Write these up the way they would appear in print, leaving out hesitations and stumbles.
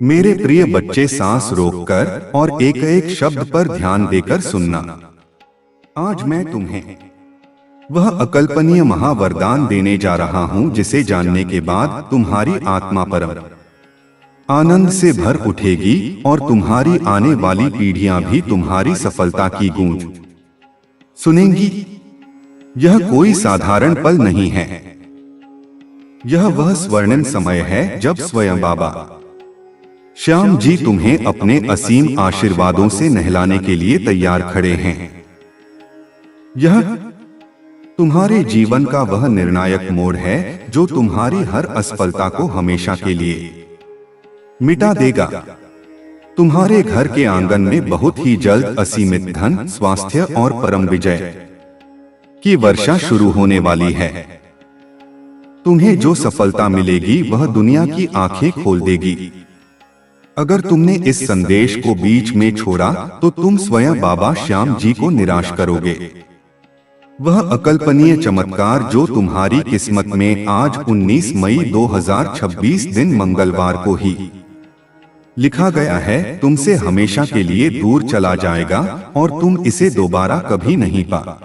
मेरे प्रिय बच्चे, सांस रोककर और एक एक शब्द पर ध्यान देकर सुनना। आज मैं तुम्हें वह अकल्पनीय महावरदान देने जा रहा हूं जिसे जानने के बाद तुम्हारी आत्मा परम आनंद से भर उठेगी और तुम्हारी आने वाली पीढ़ियां भी तुम्हारी सफलता की गूंज सुनेंगी। यह कोई साधारण पल नहीं है। यह वह स्वर्णिम समय है जब स्वयं बाबा श्याम जी तुम्हें अपने असीम आशीर्वादों से नहलाने के लिए तैयार खड़े हैं। यह तुम्हारे जीवन का वह निर्णायक मोड़ है जो तुम्हारी हर असफलता को हमेशा के लिए मिटा देगा। तुम्हारे घर के आंगन में बहुत ही जल्द असीमित धन, स्वास्थ्य और परम विजय की वर्षा शुरू होने वाली है। तुम्हें जो सफलता मिलेगी वह दुनिया की आंखें खोल देगी। अगर तुमने इस संदेश को बीच में छोड़ा तो तुम स्वयं बाबा श्याम जी को निराश करोगे। वह अकल्पनीय चमत्कार जो तुम्हारी किस्मत में आज 19 मई 2026 दिन मंगलवार को ही लिखा गया है, तुमसे हमेशा के लिए दूर चला जाएगा और तुम इसे दोबारा कभी नहीं पा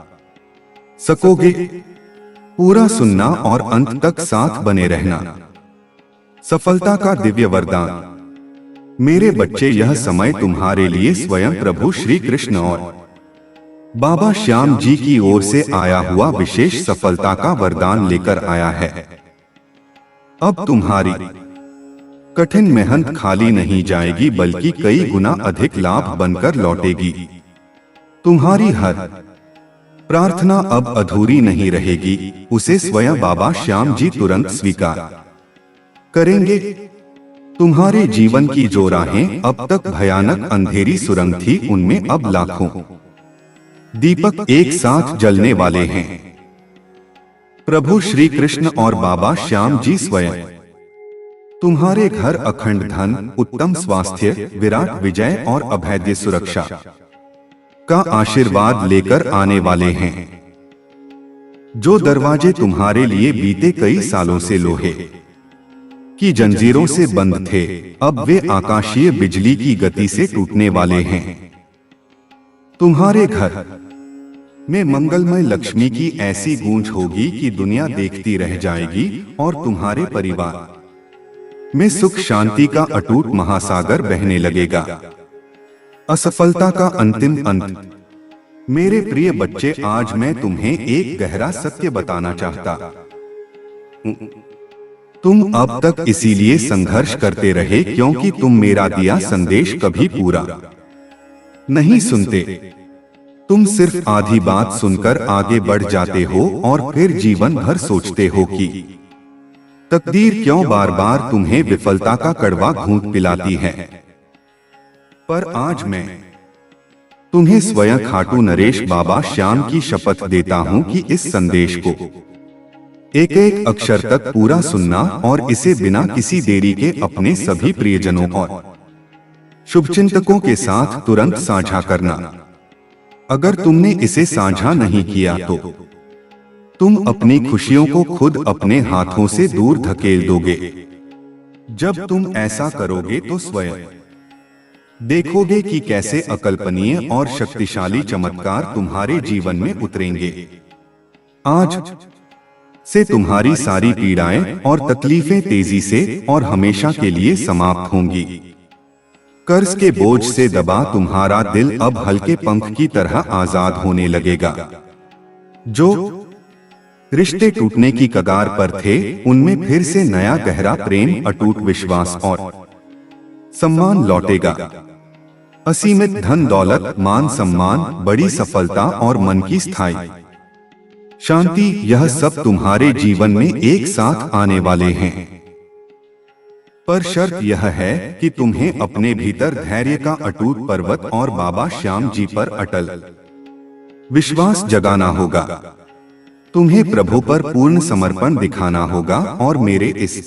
सकोगे। पूरा सुनना और अंत तक साथ बने रहना। सफलता का दिव्य वरदान। मेरे बच्चे, यह समय तुम्हारे लिए स्वयं प्रभु श्री कृष्ण और बाबा श्याम जी की ओर से आया हुआ विशेष सफलता का वरदान लेकर आया है। अब तुम्हारी कठिन मेहनत खाली नहीं जाएगी बल्कि कई गुना अधिक लाभ बनकर लौटेगी। तुम्हारी हर प्रार्थना अब अधूरी नहीं रहेगी, उसे स्वयं बाबा श्याम जी तुरंत स्वीकार करेंगे। तुम्हारे जीवन की जो राहें अब तक भयानक अंधेरी सुरंग थी, उनमें अब लाखों दीपक एक साथ जलने वाले हैं। प्रभु श्री कृष्ण और बाबा श्याम जी स्वयं तुम्हारे घर अखंड धन, उत्तम स्वास्थ्य, विराट विजय और अभेद्य सुरक्षा का आशीर्वाद लेकर आने वाले हैं। जो दरवाजे तुम्हारे लिए बीते कई सालों से लोहे की जंजीरों से बंद थे, अब वे आकाशीय बिजली की गति से टूटने वाले हैं। तुम्हारे घर में मंगलमय लक्ष्मी की ऐसी गूंज होगी कि दुनिया देखती रह जाएगी और तुम्हारे परिवार में सुख शांति का अटूट महासागर बहने लगेगा। असफलता का अंतिम अंत। मेरे प्रिय बच्चे, आज मैं तुम्हें एक गहरा सत्य बताना चाहता। तुम अब तक इसीलिए संघर्ष करते रहे क्योंकि तुम मेरा दिया संदेश कभी पूरा नहीं सुनते। तुम सिर्फ आधी बात सुनकर आगे बढ़ जाते हो और फिर जीवन भर सोचते हो कि तकदीर क्यों बार बार तुम्हें विफलता का कड़वा घूंट पिलाती है। पर आज मैं तुम्हें स्वयं खाटू नरेश बाबा श्याम की शपथ देता हूं कि इस संदेश को एक एक अक्षर तक पूरा सुनना और इसे बिना किसी देरी के अपने सभी प्रियजनों और शुभचिंतकों के साथ तुरंत साझा करना। अगर तुमने इसे साझा नहीं किया तो तुम अपनी खुशियों को खुद अपने हाथों से दूर धकेल दोगे। जब तुम ऐसा करोगे तो स्वयं देखोगे कि कैसे अकल्पनीय और शक्तिशाली चमत्कार तुम्हारे जीवन में उतरेंगे। आज से तुम्हारी सारी पीड़ाएं और तकलीफें तेजी से और हमेशा के लिए समाप्त होंगी। कर्ज के बोझ से दबा तुम्हारा दिल अब हल्के पंख की तरह आजाद होने लगेगा। जो रिश्ते टूटने की कगार पर थे, उनमें फिर से नया गहरा प्रेम, अटूट विश्वास और सम्मान लौटेगा। असीमित धन दौलत, मान सम्मान, बड़ी सफलता और मन की स्थायी शांति, यह सब तुम्हारे जीवन में एक साथ आने वाले हैं। पर शर्त यह है कि तुम्हें अपने भीतर धैर्य का अटूट पर्वत और बाबा श्याम जी पर अटल विश्वास जगाना होगा। तुम्हें प्रभु पर पूर्ण समर्पण दिखाना होगा और मेरे इस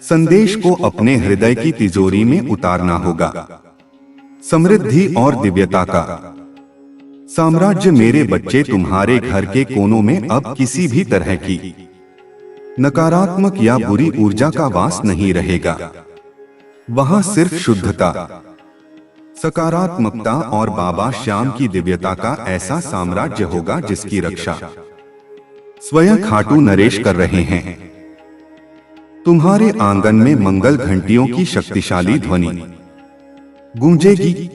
संदेश को अपने हृदय की तिजोरी में उतारना होगा। समृद्धि और दिव्यता का साम्राज्य मेरे बच्चे तुम्हारे घर के कोनों में अब किसी भी तरह की नकारात्मक या बुरी ऊर्जा का वास नहीं रहेगा। वहां सिर्फ शुद्धता, सकारात्मकता और बाबा श्याम की दिव्यता का ऐसा साम्राज्य होगा जिसकी रक्षा स्वयं खाटू नरेश कर रहे हैं। तुम्हारे आंगन में मंगल घंटियों की शक्तिशाली ध्वनि गूंजेगी,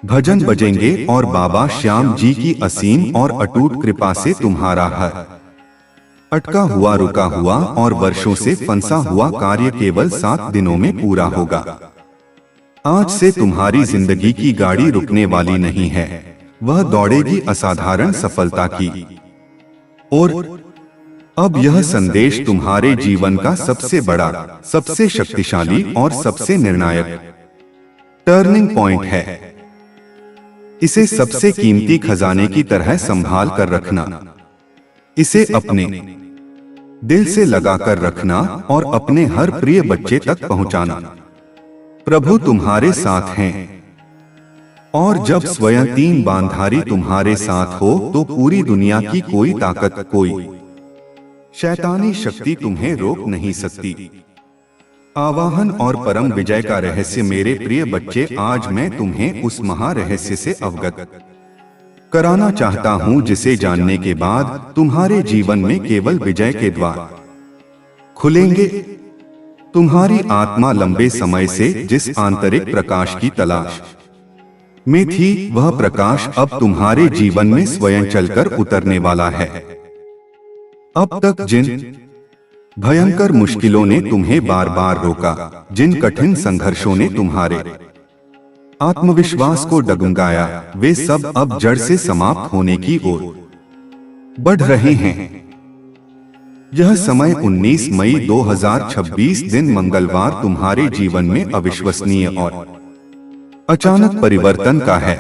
भजन बजेंगे और बाबा श्याम जी की असीम और अटूट कृपा से तुम्हारा हर अटका हुआ, रुका हुआ और वर्षों से फंसा हुआ कार्य केवल 7 दिनों में पूरा होगा। आज से तुम्हारी जिंदगी की गाड़ी रुकने वाली नहीं है, वह दौड़ेगी असाधारण सफलता की। और अब यह संदेश तुम्हारे जीवन का सबसे बड़ा, सबसे शक्तिशाली और सबसे निर्णायक टर्निंग पॉइंट है। इसे सबसे कीमती खजाने की तरह संभाल कर रखना, इसे अपने दिल से लगाकर रखना और अपने हर प्रिय बच्चे तक पहुंचाना। प्रभु तुम्हारे साथ हैं और जब स्वयं 3 बांधारी तुम्हारे साथ हो तो पूरी दुनिया की कोई ताकत, कोई शैतानी शक्ति तुम्हें रोक नहीं सकती। आवाहन और परम विजय का रहस्य मेरे प्रिय बच्चे, आज मैं तुम्हें उस महा रहस्य से अवगत कराना चाहता हूं जिसे जानने के बाद तुम्हारे जीवन में केवल विजय के द्वार खुलेंगे। तुम्हारी आत्मा लंबे समय से जिस आंतरिक प्रकाश की तलाश में थी, वह प्रकाश अब तुम्हारे जीवन में स्वयं चलकर उतरने वाला है। अब तक जिन भयंकर मुश्किलों ने तुम्हें बार बार रोका, जिन कठिन संघर्षों ने तुम्हारे आत्मविश्वास को डगमगाया, वे सब अब जड़ से समाप्त होने की ओर बढ़ रहे हैं। यह समय 19 मई 2026 दिन मंगलवार तुम्हारे जीवन में अविश्वसनीय और अचानक परिवर्तन का है।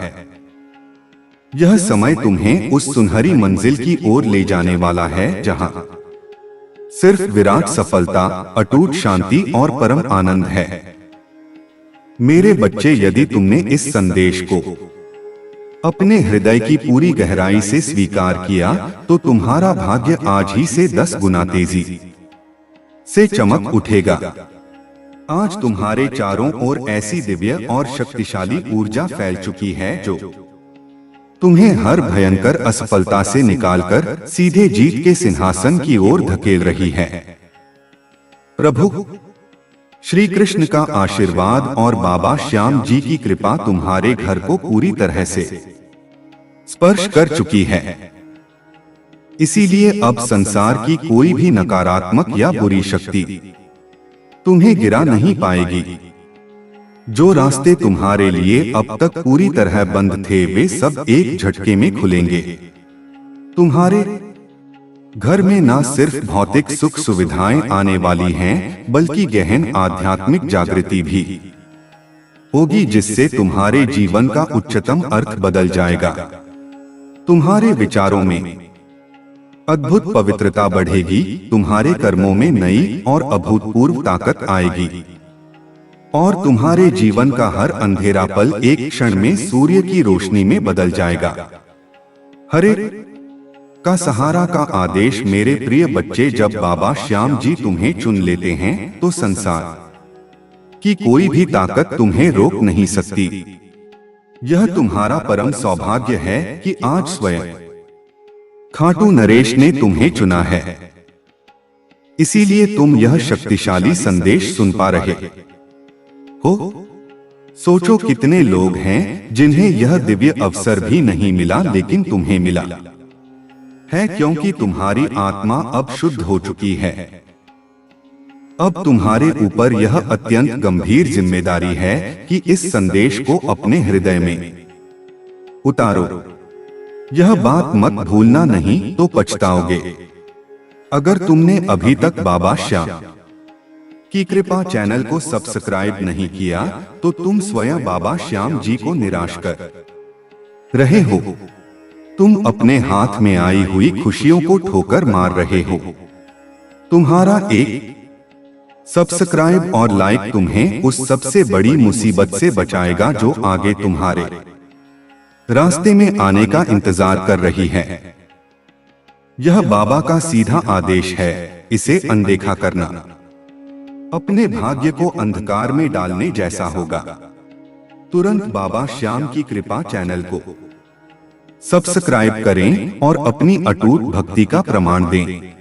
यह समय तुम्हें उस सुनहरी मंजिल की ओर ले जाने वाला है जहां सिर्फ विराट सफलता, अटूट शांति और परम आनंद है। मेरे बच्चे, यदि तुमने इस संदेश को अपने हृदय की पूरी गहराई से स्वीकार किया तो तुम्हारा भाग्य आज ही से 10 गुना तेजी से चमक उठेगा। आज तुम्हारे चारों ओर ऐसी दिव्य और शक्तिशाली ऊर्जा फैल चुकी है जो तुम्हें हर भयंकर असफलता से निकालकर सीधे जीत के सिंहासन की ओर धकेल रही है। प्रभु श्री कृष्ण का आशीर्वाद और बाबा श्याम जी की कृपा तुम्हारे घर को पूरी तरह से स्पर्श कर चुकी है। इसीलिए अब संसार की कोई भी नकारात्मक या बुरी शक्ति तुम्हें गिरा नहीं पाएगी। जो रास्ते तुम्हारे लिए अब तक पूरी तरह बंद थे, वे सब एक झटके में खुलेंगे। तुम्हारे घर में न सिर्फ भौतिक सुख सुविधाएं आने वाली हैं, बल्कि गहन आध्यात्मिक जागृति भी होगी, जिससे तुम्हारे जीवन का उच्चतम अर्थ बदल जाएगा। तुम्हारे विचारों में अद्भुत पवित्रता बढ़ेगी, तुम्हारे कर्मों में नई और अभूतपूर्व ताकत आएगी और तुम्हारे जीवन का हर अंधेरा पल एक क्षण में सूर्य की रोशनी में बदल जाएगा। हरे का सहारा का आदेश मेरे प्रिय बच्चे, जब बाबा श्याम जी तुम्हें चुन लेते हैं तो संसार की कोई भी ताकत तुम्हें रोक नहीं सकती। यह तुम्हारा परम सौभाग्य है कि आज स्वयं खाटू नरेश ने तुम्हें चुना है। इसीलिए तुम यह शक्तिशाली संदेश सुन पा रहे हो। सोचो कितने लोग हैं जिन्हें यह दिव्य अवसर भी नहीं मिला, लेकिन तुम्हें मिला है क्योंकि तुम्हारी आत्मा अब शुद्ध हो चुकी है। अब तुम्हारे ऊपर यह अत्यंत गंभीर जिम्मेदारी है कि इस संदेश को अपने हृदय में उतारो। यह बात मत भूलना, नहीं तो पछताओगे। अगर तुमने अभी तक बाबा श्याम की कृपा चैनल को सब्सक्राइब नहीं किया तो तुम स्वयं बाबा श्याम जी को निराश कर रहे हो। तुम अपने हाथ में आई हुई खुशियों को ठोकर मार रहे हो। तुम्हारा एक सब्सक्राइब और लाइक तुम्हें उस सबसे बड़ी मुसीबत से बचाएगा जो आगे तुम्हारे रास्ते में आने का इंतजार कर रही है। यह बाबा का सीधा आदेश है, इसे अनदेखा करना अपने भाग्य को अंधकार में डालने जैसा होगा। तुरंत बाबा श्याम की कृपा चैनल को सब्सक्राइब करें और अपनी अटूट भक्ति का प्रमाण दें।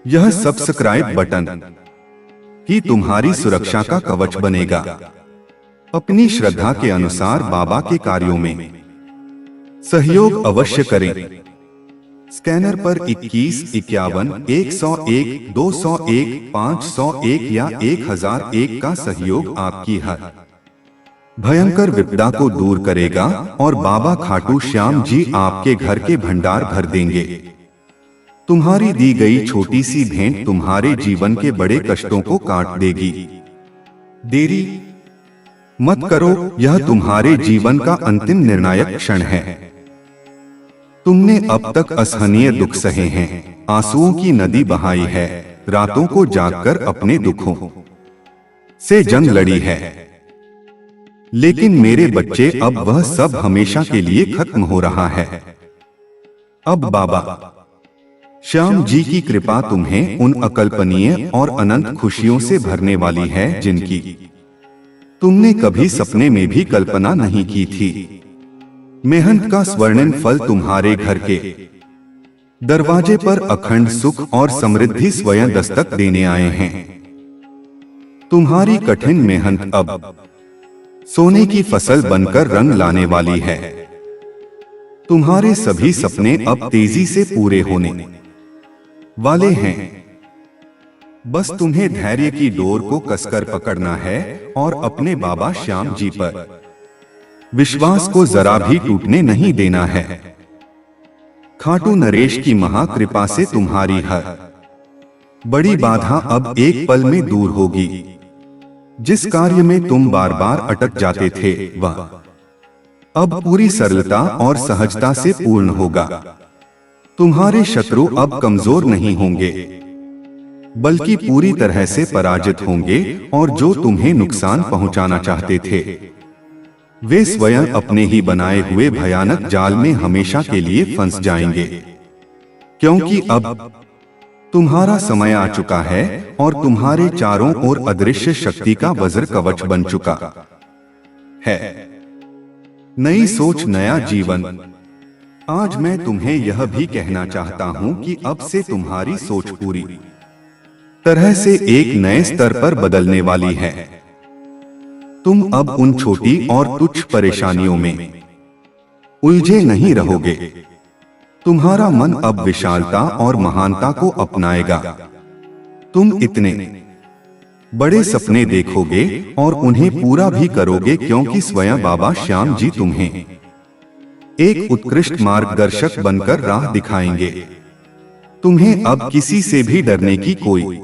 यह सब्सक्राइब बटन ही तुम्हारी सुरक्षा का कवच बनेगा। अपनी श्रद्धा के अनुसार बाबा के कार्यों में सहयोग अवश्य करें। स्कैनर पर 21, 51, 101, 201, 501 या 1001 का सहयोग आपकी हर भयंकर विपदा को दूर करेगा और बाबा खाटू श्याम जी आपके घर के भंडार भर देंगे। तुम्हारी दी गई छोटी सी भेंट तुम्हारे जीवन के बड़े कष्टों को काट देगी। देरी मत करो, यह तुम्हारे जीवन का अंतिम निर्णायक क्षण है। तुमने अब तक असहनीय दुख सहे हैं, आंसुओं की नदी बहाई है, रातों को जागकर अपने दुखों से जंग लड़ी है। लेकिन मेरे बच्चे, अब वह सब हमेशा के लिए खत्म हो रहा है। अब बाबा श्याम जी की कृपा तुम्हें उन अकल्पनीय और अनंत खुशियों से भरने वाली है जिनकी तुमने कभी सपने में भी कल्पना नहीं की थी। मेहनत का स्वर्णिम फल तुम्हारे घर के दरवाजे पर अखंड सुख और समृद्धि स्वयं दस्तक देने आए हैं। तुम्हारी कठिन मेहनत अब सोने की फसल बनकर रंग लाने वाली है। तुम्हारे सभी सपने अब तेजी से पूरे होने वाले हैं। बस तुम्हें धैर्य की डोर को कसकर पकड़ना है और अपने बाबा श्याम जी पर विश्वास को जरा भी टूटने नहीं देना है। खाटू नरेश की महाकृपा से तुम्हारी हर बड़ी बाधा अब एक पल में दूर होगी। जिस कार्य में तुम बार बार अटक जाते थे वह अब पूरी सरलता और सहजता से पूर्ण होगा। तुम्हारे शत्रु अब कमजोर नहीं होंगे, बल्कि पूरी तरह से पराजित होंगे और जो तुम्हें नुकसान पहुंचाना चाहते थे वे स्वयं अपने ही बनाए हुए भयानक जाल में हमेशा के लिए फंस जाएंगे। क्योंकि अब तुम्हारा समय आ चुका है और तुम्हारे चारों ओर अदृश्य शक्ति का वज्र कवच बन चुका है। नई सोच, नया जीवन। आज मैं तुम्हें यह भी कहना चाहता हूं कि अब से तुम्हारी सोच पूरी तरह से एक नए स्तर पर बदलने वाली है। तुम अब उन छोटी और तुच्छ परेशानियों में उलझे नहीं रहोगे। तुम्हारा मन अब विशालता और महानता को अपनाएगा। तुम इतने बड़े सपने देखोगे और उन्हें पूरा भी करोगे, क्योंकि स्वयं बाबा श्याम जी तुम्हें एक उत्कृष्ट मार्गदर्शक बनकर राह दिखाएंगे। तुम्हें अब किसी से भी डरने की कोई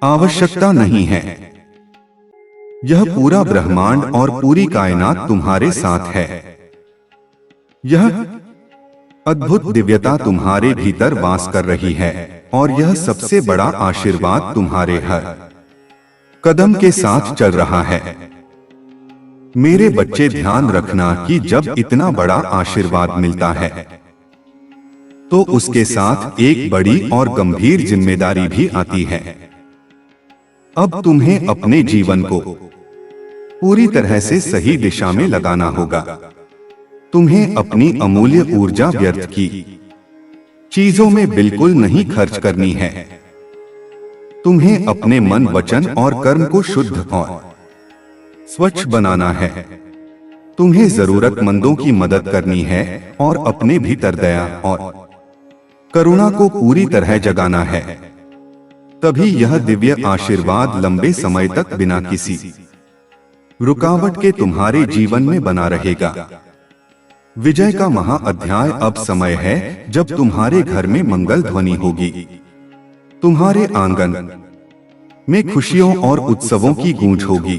आवश्यकता नहीं है। यह पूरा ब्रह्मांड और पूरी कायनात तुम्हारे साथ है। यह अद्भुत दिव्यता तुम्हारे भीतर वास कर रही है और यह सबसे बड़ा आशीर्वाद तुम्हारे हर कदम के साथ चल रहा है। मेरे बच्चे, ध्यान रखना कि जब इतना बड़ा आशीर्वाद मिलता है तो उसके साथ एक बड़ी और गंभीर जिम्मेदारी भी आती है। अब तुम्हें अपने जीवन को पूरी तरह से सही दिशा में लगाना होगा। तुम्हें अपनी अमूल्य ऊर्जा व्यर्थ की चीजों में बिल्कुल नहीं खर्च करनी है। तुम्हें अपने मन, वचन और कर्म को शुद्ध और स्वच्छ बनाना है। तुम्हें जरूरतमंदों की मदद करनी है और अपने भीतर दया और करुणा को पूरी तरह जगाना है। तभी यह दिव्य आशीर्वाद लंबे समय तक बिना किसी रुकावट के तुम्हारे जीवन में बना रहेगा। विजय का महाअध्याय अब समय है जब तुम्हारे घर में मंगल ध्वनि होगी। तुम्हारे आंगन में खुशियों और उत्सवों की गूंज होगी।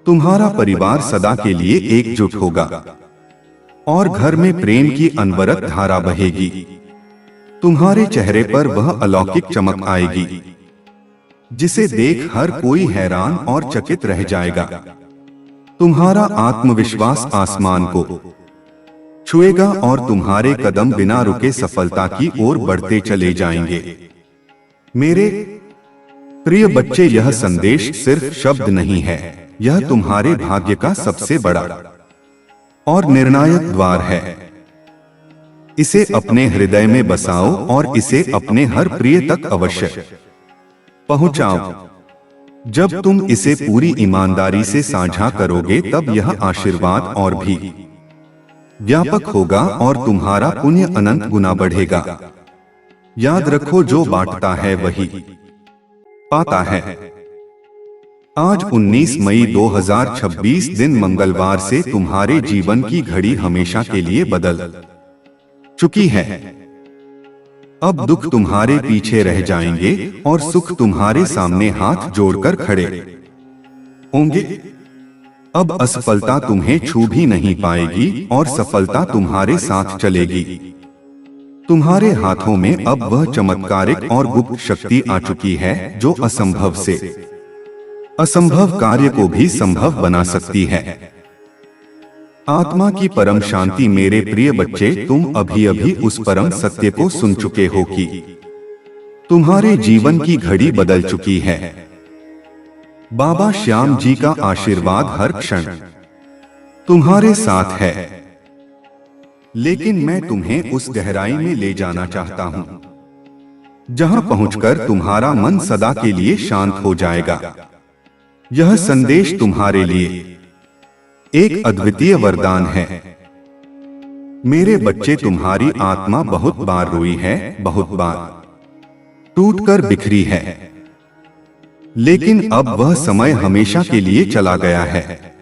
तुम्हारा परिवार सदा के लिए एकजुट होगा और घर में प्रेम की अनवरत धारा बहेगी। तुम्हारे चेहरे पर वह अलौकिक चमक आएगी जिसे देख हर कोई हैरान और चकित रह जाएगा। तुम्हारा आत्मविश्वास आसमान को छुएगा और तुम्हारे कदम बिना रुके सफलता की ओर बढ़ते चले जाएंगे। मेरे प्रिय बच्चे, यह संदेश सिर्फ शब्द नहीं है, यह तुम्हारे भाग्य का सबसे बड़ा और निर्णायक द्वार है। इसे अपने हृदय में बसाओ और इसे अपने हर प्रिय तक अवश्य पहुंचाओ। जब तुम इसे पूरी ईमानदारी से साझा करोगे, तब यह आशीर्वाद और भी व्यापक होगा और तुम्हारा पुण्य अनंत गुना बढ़ेगा। याद रखो, जो बांटता है वही पाता है। आज 19 मई 2026 दिन मंगलवार से तुम्हारे जीवन की घड़ी हमेशा के लिए बदल चुकी है। अब दुख तुम्हारे पीछे रह जाएंगे और सुख तुम्हारे सामने हाथ जोड़कर खड़े होंगे। अब असफलता तुम्हें छू भी नहीं पाएगी और सफलता तुम्हारे साथ चलेगी। तुम्हारे हाथों में अब वह चमत्कारिक और गुप्त शक्ति आ चुकी है जो असंभव से असंभव कार्य को भी संभव बना सकती है। आत्मा की परम शांति। मेरे प्रिय बच्चे, तुम अभी अभी उस परम सत्य को सुन चुके हो कि तुम्हारे जीवन की घड़ी बदल चुकी है। बाबा श्याम जी का आशीर्वाद हर क्षण तुम्हारे साथ है। लेकिन मैं तुम्हें उस गहराई में ले जाना चाहता हूं जहां पहुंचकर तुम्हारा मन सदा के लिए शांत हो जाएगा। यह संदेश तुम्हारे लिए एक अद्वितीय वरदान है। मेरे बच्चे, तुम्हारी आत्मा बहुत बार रोई है, बहुत बार टूटकर बिखरी है, लेकिन अब वह समय हमेशा के लिए चला गया है।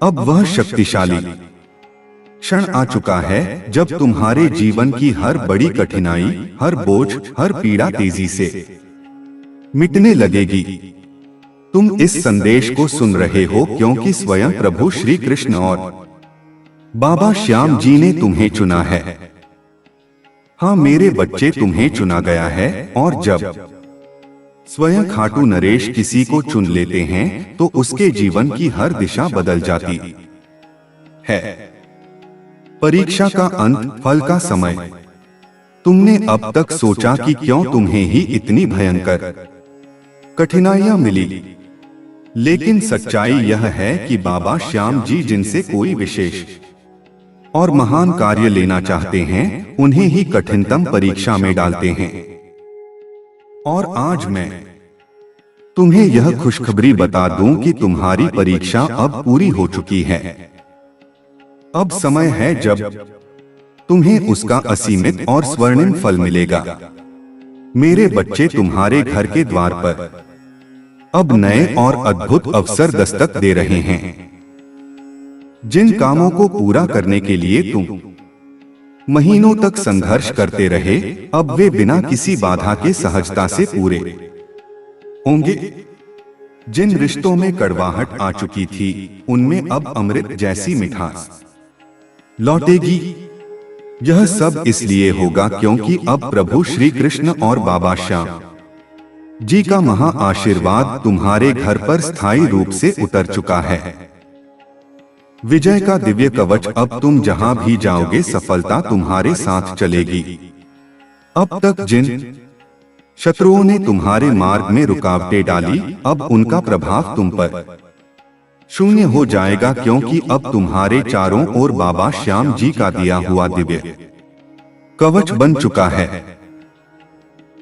अब वह शक्तिशाली क्षण आ चुका है जब तुम्हारे जीवन की हर बड़ी कठिनाई, हर बोझ, हर पीड़ा तेजी से मिटने लगेगी। तुम इस संदेश को सुन रहे हो क्योंकि स्वयं प्रभु श्री कृष्ण और बाबा श्याम जी ने तुम्हें चुना है। हाँ मेरे बच्चे, तुम्हें चुना गया है। और जब स्वयं खाटू नरेश किसी को चुन लेते हैं तो उसके जीवन की हर दिशा बदल जाती है। परीक्षा का अंत, फल का समय। तुमने अब तक सोचा कि क्यों तुम्हें ही इतनी भयंकर कठिनाइयां मिली, लेकिन सच्चाई यह है कि बाबा श्याम जी जिनसे कोई विशेष और महान कार्य लेना चाहते हैं, उन्हें ही कठिनतम परीक्षा में डालते हैं। और आज मैं तुम्हें यह खुशखबरी बता दूं कि तुम्हारी परीक्षा अब पूरी हो चुकी है। अब समय है जब तुम्हें उसका असीमित और स्वर्णिम फल मिलेगा। मेरे बच्चे, तुम्हारे घर के द्वार पर अब नए और अद्भुत अवसर दस्तक दे रहे हैं। जिन कामों को पूरा करने के लिए तुम महीनों तक संघर्ष करते रहे, अब वे बिना किसी बाधा के सहजता से पूरे होंगे। जिन रिश्तों में कड़वाहट आ चुकी थी, उनमें अब अमृत जैसी मिठास लौटेगी। यह सब इसलिए होगा क्योंकि अब प्रभु श्री कृष्ण और बाबा श्याम जी का महा आशीर्वाद तुम्हारे घर पर स्थायी रूप से उतर चुका है। विजय का दिव्य कवच। अब तुम जहां भी जाओगे, सफलता तुम्हारे साथ चलेगी। अब तक जिन शत्रुओं ने तुम्हारे मार्ग में रुकावटें डाली, अब उनका प्रभाव तुम पर शून्य हो जाएगा, क्योंकि अब तुम्हारे चारों ओर बाबा श्याम जी का दिया हुआ दिव्य कवच बन चुका है।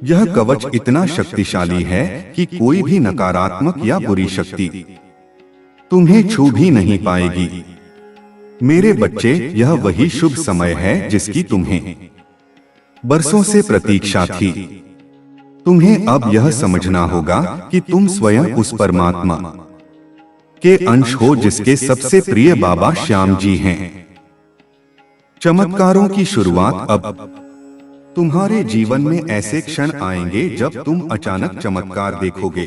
यह कवच इतना शक्तिशाली है कि कोई भी नकारात्मक या बुरी शक्ति तुम्हें छू भी नहीं पाएगी। मेरे बच्चे, यह वही शुभ समय है जिसकी तुम्हें बरसों से प्रतीक्षा थी। तुम्हें अब यह समझना होगा कि तुम स्वयं उस परमात्मा के अंश हो जिसके सबसे प्रिय बाबा श्याम जी हैं। चमत्कारों की शुरुआत। अब तुम्हारे जीवन में ऐसे क्षण आएंगे जब तुम अचानक चमत्कार देखोगे।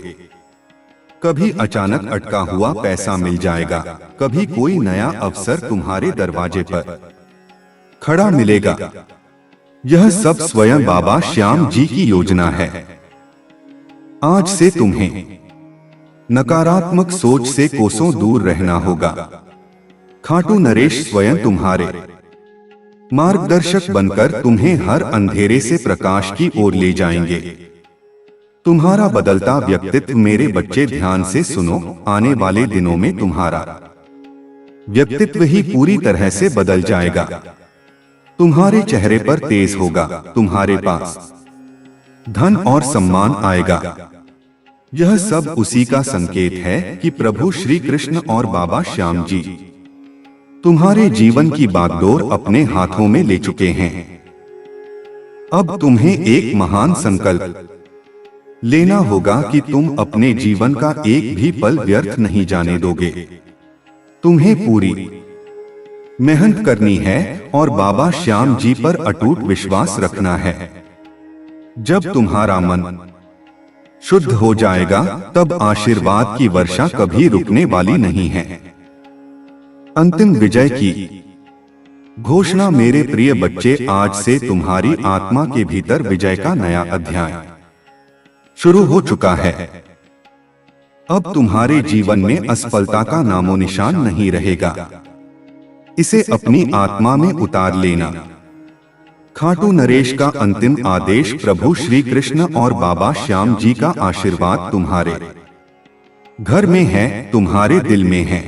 कभी अचानक अटका हुआ पैसा मिल जाएगा, कभी कोई नया अवसर तुम्हारे दरवाजे पर खड़ा मिलेगा। यह सब स्वयं बाबा श्याम जी की योजना है। आज से तुम्हें नकारात्मक सोच से कोसों दूर रहना होगा। खाटू नरेश स्वयं तुम्हारे मार्गदर्शक बनकर तुम्हें हर अंधेरे से प्रकाश की ओर ले जाएंगे। तुम्हारा बदलता व्यक्तित्व मेरे बच्चे ध्यान से सुनो, आने वाले दिनों में तुम्हारा व्यक्तित्व ही पूरी तरह से बदल जाएगा। तुम्हारे चेहरे पर तेज होगा, तुम्हारे पास धन और सम्मान आएगा। यह सब उसी का संकेत है कि प्रभु श्री कृष्ण और बाबा श्याम जी तुम्हारे जीवन की बागडोर अपने हाथों में ले चुके हैं। अब तुम्हें एक महान संकल्प लेना होगा कि तुम अपने जीवन का एक भी पल व्यर्थ नहीं जाने दोगे। तुम्हें पूरी मेहनत करनी है और बाबा श्याम जी पर अटूट विश्वास रखना है। जब तुम्हारा मन शुद्ध हो जाएगा, तब आशीर्वाद की वर्षा कभी रुकने वाली नहीं है। अंतिम विजय की घोषणा मेरे प्रिय बच्चे, आज से तुम्हारी आत्मा के भीतर विजय का नया अध्याय शुरू हो चुका है। अब तुम्हारे जीवन में असफलता का नामो निशान नहीं रहेगा। इसे अपनी आत्मा में उतार लेना। खाटू नरेश का अंतिम आदेश प्रभु श्री कृष्ण और बाबा श्याम जी का आशीर्वाद तुम्हारे घर में है, तुम्हारे दिल में है।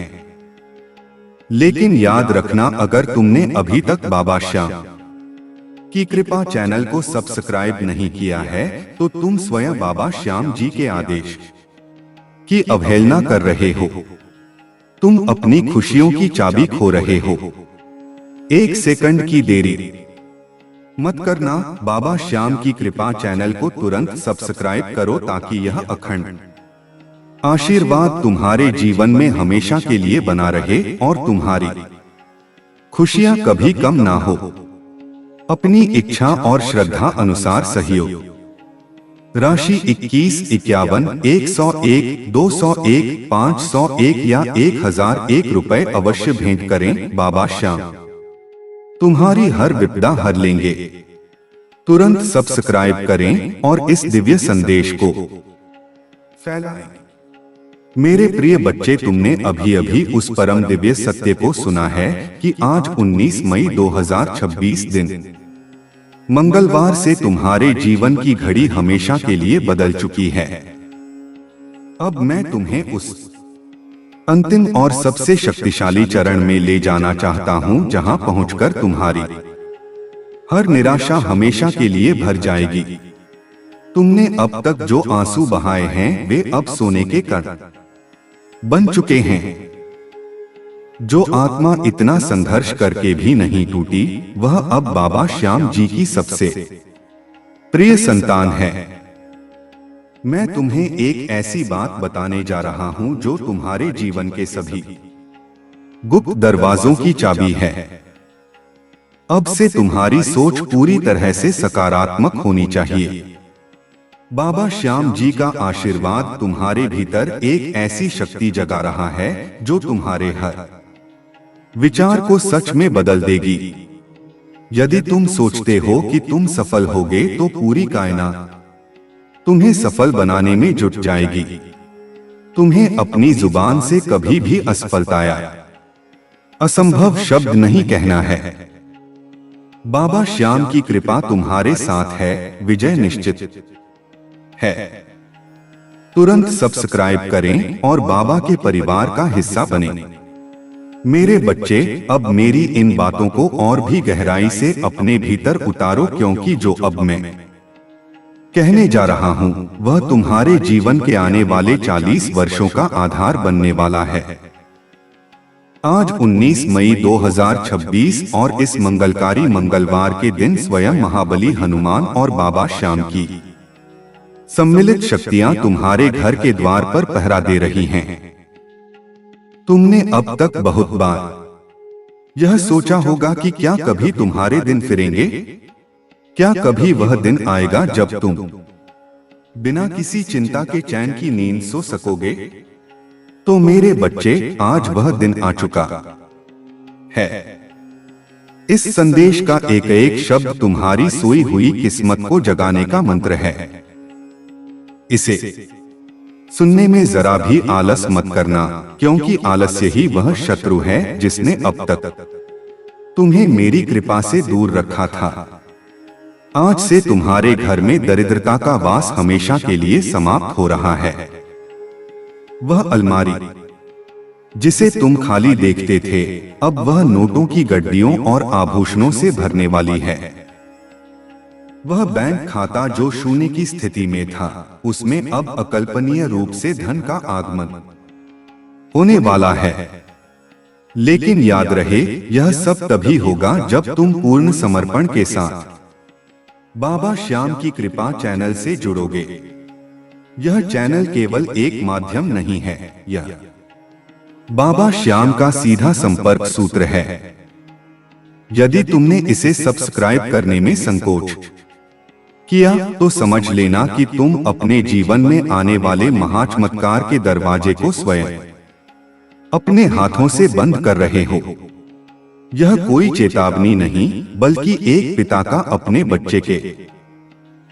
लेकिन याद रखना, अगर तुमने अभी तक बाबा श्याम की कृपा चैनल को सब्सक्राइब नहीं किया है, तो तुम स्वयं बाबा श्याम जी के आदेश की अवहेलना कर रहे हो। तुम अपनी खुशियों की चाबी खो रहे हो। एक सेकंड की देरी मत करना। बाबा श्याम की कृपा चैनल को तुरंत सब्सक्राइब करो ताकि यह अखंड आशीर्वाद तुम्हारे जीवन में हमेशा के लिए बना रहे और तुम्हारी खुशियां कभी कम ना हो। अपनी इच्छा और श्रद्धा अनुसार सहयोग राशि 21, 51, 101, 201, 501 या 1001 रुपए अवश्य भेंट करें। बाबा श्याम तुम्हारी हर विपदा हर लेंगे। तुरंत सब्सक्राइब करें और इस दिव्य संदेश को फैलाएं। मेरे प्रिय बच्चे, तुमने अभी अभी उस परम दिव्य सत्य को सुना है कि आज 19 मई 2026 दिन मंगलवार से तुम्हारे जीवन की घड़ी हमेशा के लिए बदल चुकी है। अब मैं तुम्हें उस अंतिम और सबसे शक्तिशाली चरण में ले जाना चाहता हूं, जहां पहुंचकर तुम्हारी हर निराशा हमेशा के लिए भर जाएगी। तुमने अब तक जो आंसू बहाए हैं, वे अब सोने के कण बन चुके हैं। जो आत्मा इतना संघर्ष करके भी नहीं टूटी, वह अब बाबा श्याम जी की सबसे प्रिय संतान है। मैं तुम्हें एक ऐसी बात बताने जा रहा हूं जो तुम्हारे जीवन के सभी गुप्त दरवाजों की चाबी है। अब से तुम्हारी सोच पूरी तरह से सकारात्मक होनी चाहिए। बाबा श्याम जी का आशीर्वाद तुम्हारे भीतर एक ऐसी शक्ति जगा रहा है जो तुम्हारे हर विचार को सच में बदल देगी। यदि तुम सोचते हो कि तुम सफल होगे, तो पूरी कायनात तुम्हें सफल बनाने में जुट जाएगी। तुम्हें अपनी जुबान से कभी भी असफलता या असंभव शब्द नहीं कहना है। बाबा श्याम की कृपा तुम्हारे साथ है, विजय निश्चित है। तुरंत सब्सक्राइब करें और बाबा के परिवार का हिस्सा बनें। मेरे बच्चे, अब मेरी इन बातों को और भी गहराई से अपने भीतर उतारो, क्योंकि जो अब मैं कहने जा रहा हूं, वह तुम्हारे जीवन के आने वाले 40 वर्षों का आधार बनने वाला है। आज 19 मई 2026 और इस मंगलकारी मंगलवार के दिन स्वयं महाबली हनुमान और बाबा श्याम की सम्मिलित शक्तियां तुम्हारे घर के द्वार पर पहरा दे रही हैं। तुमने अब तक बहुत बार यह सोचा होगा कि क्या कभी तुम्हारे दिन फिरेंगे? क्या कभी वह दिन आएगा जब तुम बिना किसी चिंता के चैन की नींद सो सकोगे? तो मेरे बच्चे, आज वह दिन आ चुका है। इस संदेश का एक एक शब्द तुम्हारी सोई हुई किस्मत को जगाने का मंत्र है। इसे सुनने में जरा भी आलस मत करना, क्योंकि आलस्य ही वह शत्रु है जिसने अब तक तुम्हें मेरी कृपा से दूर रखा था। आज से तुम्हारे घर में दरिद्रता का वास हमेशा के लिए समाप्त हो रहा है। वह अलमारी जिसे तुम खाली देखते थे, अब वह नोटों की गड्डियों और आभूषणों से भरने वाली है। वह बैंक खाता जो शून्य की स्थिति में था, उसमें अब अकल्पनीय रूप से धन का आगमन होने वाला है। लेकिन याद रहे, यह सब तभी होगा जब तुम पूर्ण समर्पण के साथ बाबा श्याम की कृपा चैनल से जुड़ोगे। यह चैनल केवल एक माध्यम नहीं है, यह बाबा श्याम का सीधा संपर्क सूत्र है। यदि तुमने इसे सब्सक्राइब करने में संकोच किया तो समझ लेना कि तुम अपने जीवन में आने वाले महाचमत्कार के दरवाजे को स्वयं अपने हाथों से बंद कर रहे हो। यह कोई चेतावनी नहीं, बल्कि एक पिता का अपने बच्चे के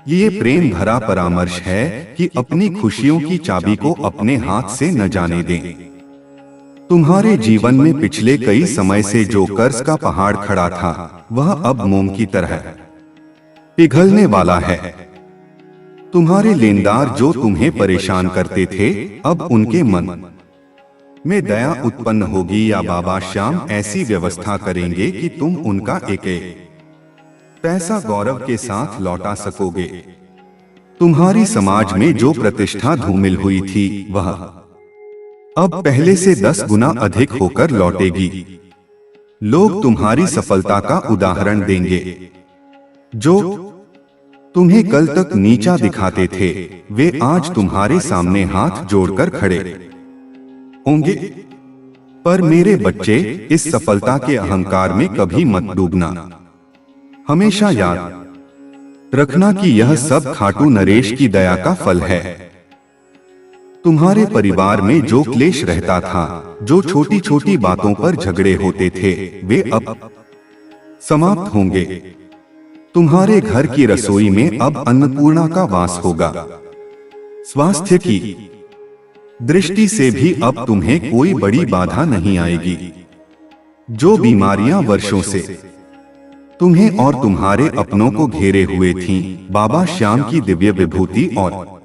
लिए प्रेम भरा परामर्श है कि अपनी खुशियों की चाबी को अपने हाथ से न जाने दें। तुम्हारे जीवन में पिछले कई समय से जो कर्ज का पहाड़ खड़ा था, वह अब मोम की तरह पिघलने वाला है। तुम्हारे लेनदार जो तुम्हें परेशान करते थे, अब उनके मन में दया उत्पन्न होगी या बाबा श्याम ऐसी व्यवस्था करेंगे कि तुम उनका एक पैसा गौरव के साथ लौटा सकोगे। तुम्हारी समाज में जो प्रतिष्ठा धूमिल हुई थी, वह अब पहले से 10 गुना अधिक होकर लौटेगी। लोग तुम्हारी सफलता का उदाहरण देंगे। जो तुम्हें कल तक नीचा दिखाते थे, वे आज तुम्हारे सामने हाथ जोड़कर खड़े होंगे। पर मेरे बच्चे, इस सफलता के अहंकार में कभी मत डूबना। हमेशा याद रखना कि यह सब खाटू नरेश की दया का फल है। तुम्हारे परिवार में जो क्लेश रहता था, जो छोटी छोटी बातों पर झगड़े होते थे, वे अब समाप्त होंगे। तुम्हारे घर की रसोई में अब अन्नपूर्णा का वास होगा। स्वास्थ्य की दृष्टि से भी अब तुम्हें कोई बड़ी बाधा नहीं आएगी। जो बीमारियां वर्षों से तुम्हें और तुम्हारे अपनों को घेरे हुए थीं, बाबा श्याम की दिव्य विभूति और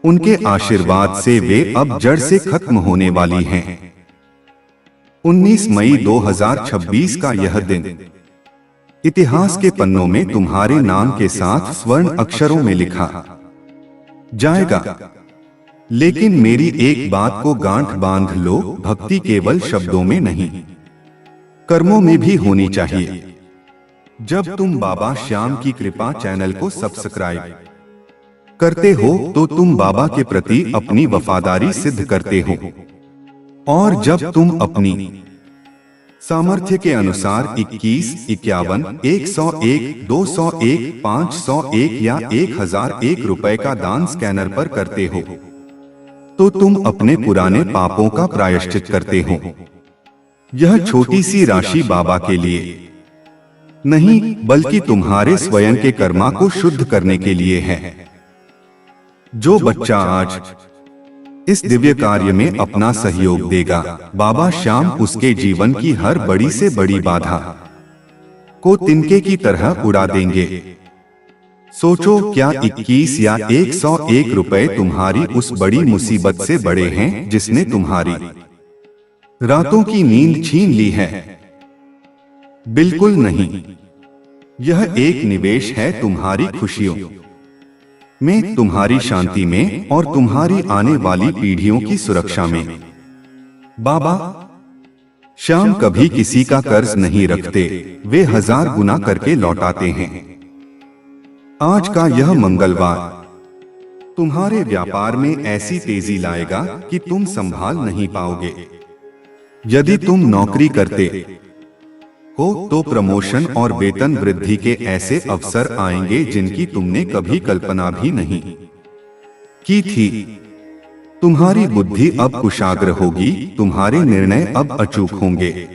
उनके आशीर्वाद से वे अब जड़ से खत्म होने वाली हैं। 19 मई 2026 का यह दिन इतिहास के पन्नों में तुम्हारे नाम के साथ स्वर्ण अक्षरों में लिखा जाएगा। लेकिन मेरी एक बात को गांठ बांध लो, भक्ति केवल शब्दों में नहीं, कर्मों में भी होनी चाहिए। जब तुम बाबा श्याम की कृपा चैनल को सब्सक्राइब करते हो, तो तुम बाबा के प्रति अपनी वफादारी सिद्ध करते हो। और जब तुम अपनी सामर्थ्य के अनुसार 21, 51, 101, 201, 501 या 1001 रुपए का दान स्कैनर पर करते हो, तो तुम अपने पुराने पापों का प्रायश्चित करते हो। यह छोटी सी राशि बाबा के लिए नहीं, बल्कि तुम्हारे स्वयं के कर्मा को शुद्ध करने के लिए है। जो बच्चा आज इस दिव्य कार्य में अपना सहयोग देगा, बाबा श्याम उसके जीवन की हर बड़ी से बड़ी बाधा को तिनके की तरह उड़ा देंगे। सोचो, क्या 21 या 101 रुपए तुम्हारी उस बड़ी मुसीबत से बड़े हैं जिसने तुम्हारी रातों की नींद छीन ली है? बिल्कुल नहीं। यह एक निवेश है तुम्हारी खुशियों में, तुम्हारी शांति में और तुम्हारी आने वाली पीढ़ियों की सुरक्षा में। बाबा श्याम कभी किसी का कर्ज नहीं रखते, वे 1000 गुना करके लौटाते हैं। आज का यह मंगलवार तुम्हारे व्यापार में ऐसी तेजी लाएगा कि तुम संभाल नहीं पाओगे। यदि तुम नौकरी करते हो तो प्रमोशन और वेतन वृद्धि के ऐसे अवसर आएंगे जिनकी तुमने कभी कल्पना भी नहीं की थी। तुम्हारी बुद्धि अब कुशाग्र होगी, तुम्हारे निर्णय अब अचूक होंगे।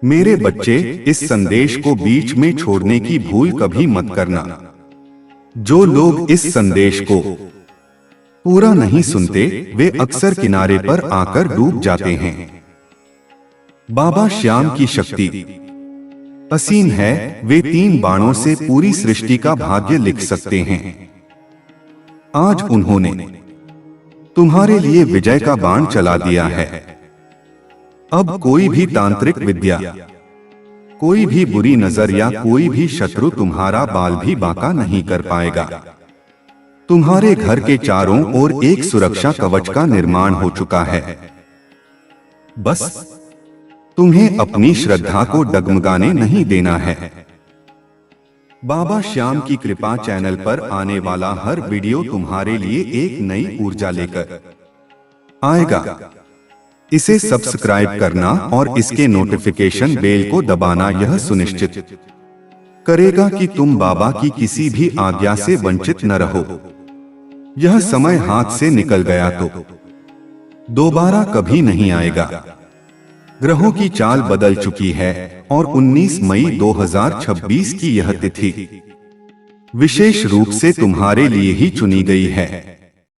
मेरे बच्चे, इस संदेश को बीच में छोड़ने की भूल कभी मत करना। जो लोग इस संदेश को पूरा नहीं सुनते, वे अक्सर किनारे पर आकर डूब जाते हैं। बाबा श्याम की शक्ति असीम है, वे 3 बाणों से पूरी सृष्टि का भाग्य लिख सकते हैं। आज उन्होंने तुम्हारे लिए विजय का बाण चला दिया है। अब कोई भी तांत्रिक विद्या, कोई भी बुरी नजर या कोई भी शत्रु तुम्हारा बाल भी बांका नहीं कर पाएगा। तुम्हारे घर के चारों ओर एक सुरक्षा कवच का निर्माण हो चुका है। बस तुम्हें अपनी श्रद्धा को डगमगाने नहीं देना है। बाबा श्याम की कृपा चैनल पर आने वाला हर वीडियो तुम्हारे लिए एक नई ऊर्जा लेकर आएगा। इसे सब्सक्राइब करना और इसके नोटिफिकेशन बेल को दबाना यह सुनिश्चित करेगा कि तुम बाबा की किसी भी आज्ञा से वंचित न रहो। यह समय हाथ से निकल गया तो दोबारा कभी नहीं आएगा। ग्रहों की चाल बदल चुकी है और 19 मई 2026 की यह तिथि विशेष रूप से तुम्हारे लिए ही चुनी गई है।